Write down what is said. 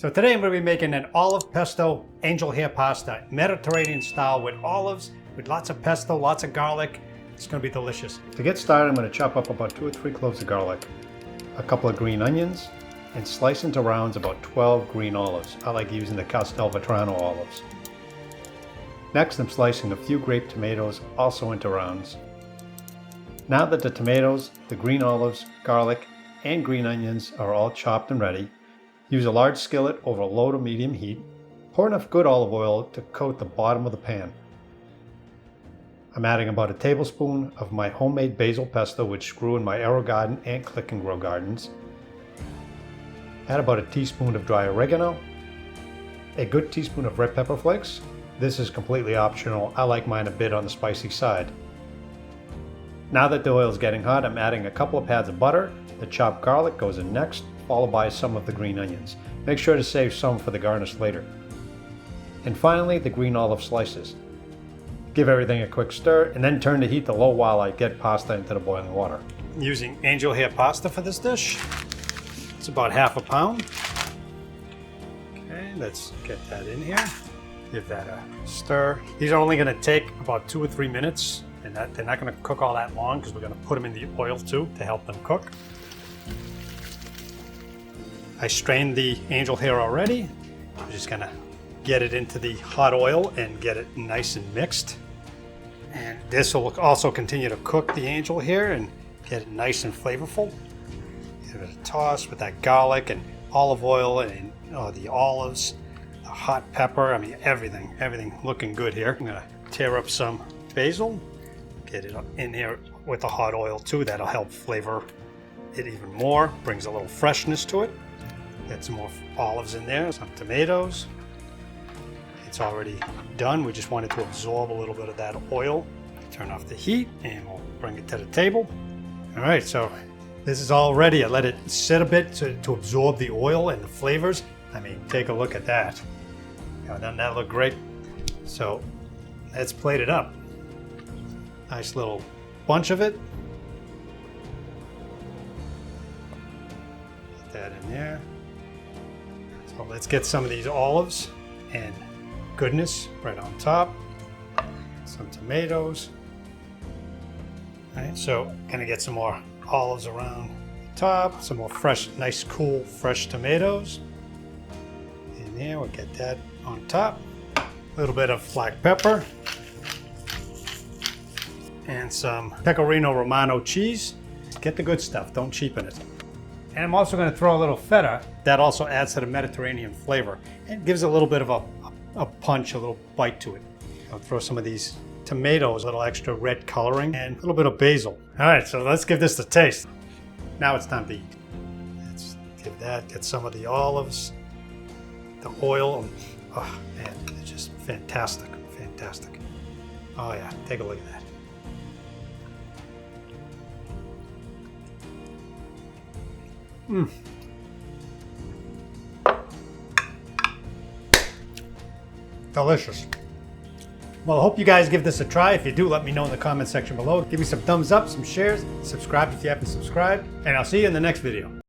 So today I'm going to be making an olive pesto angel hair pasta, Mediterranean style with olives, with lots of pesto, lots of garlic. It's going to be delicious. To get started, I'm going to chop up about 2 or 3 cloves of garlic, a couple of green onions, and slice into rounds about 12 green olives. I like using the Castelvetrano olives. Next, I'm slicing a few grape tomatoes also into rounds. Now that the tomatoes, the green olives, garlic, and green onions are all chopped and ready, use a large skillet over low to medium heat. Pour enough good olive oil to coat the bottom of the pan. I'm adding about a tablespoon of my homemade basil pesto, which grew in my AeroGarden and Click and Grow gardens. Add about a teaspoon of dry oregano, a good teaspoon of red pepper flakes. This is completely optional. I like mine a bit on the spicy side. Now that the oil is getting hot, I'm adding a couple of pads of butter. The chopped garlic goes in next, followed by some of the green onions. Make sure to save some for the garnish later. And finally, the green olive slices. Give everything a quick stir and then turn the heat to low while I get pasta into the boiling water. I'm using angel hair pasta for this dish. It's about half a pound. Okay, let's get that in here. Give that a stir. These are only going to take about 2 or 3 minutes, and they're not going to cook all that long because we're going to put them in the oil too to help them cook. I strained the angel hair already. I'm just going to get it into the hot oil and get it nice and mixed. And this will also continue to cook the angel hair and get it nice and flavorful. Give it a toss with that garlic and olive oil and the olives, the hot pepper. I mean, everything looking good here. I'm gonna tear up some basil, get it in here with the hot oil too. That'll help flavor it even more, brings a little freshness to it. Get some more olives in there, some tomatoes. It's already done. We just wanted to absorb a little bit of that oil. Turn off the heat and we'll bring it to the table. All right, so this is all ready. I let it sit a bit to absorb the oil and the flavors. I mean, take a look at that. Doesn't that look great? So let's plate it up. Nice little bunch of it. Put that in there. So let's get some of these olives and goodness right on top. Some tomatoes. All right, so gonna get some more olives around the top. Some more fresh, nice, cool, fresh tomatoes. In there, we'll get that on top. A little bit of black pepper. And some pecorino romano cheese. Get the good stuff, don't cheapen it. And I'm also going to throw a little feta. That also adds to the Mediterranean flavor and gives a little bit of a punch, a little bite to it. I'll throw some of these tomatoes, a little extra red coloring, and a little bit of basil. All right, so let's give this a taste. Now it's time to eat. Let's give that, get some of the olives, the oil. Oh man, it's just fantastic, fantastic. Oh yeah, take a look at that. Delicious. Well, I hope you guys give this a try. If you do, let me know in the comment section below. Give me some thumbs up, some shares, subscribe if you haven't subscribed, and I'll see you in the next video.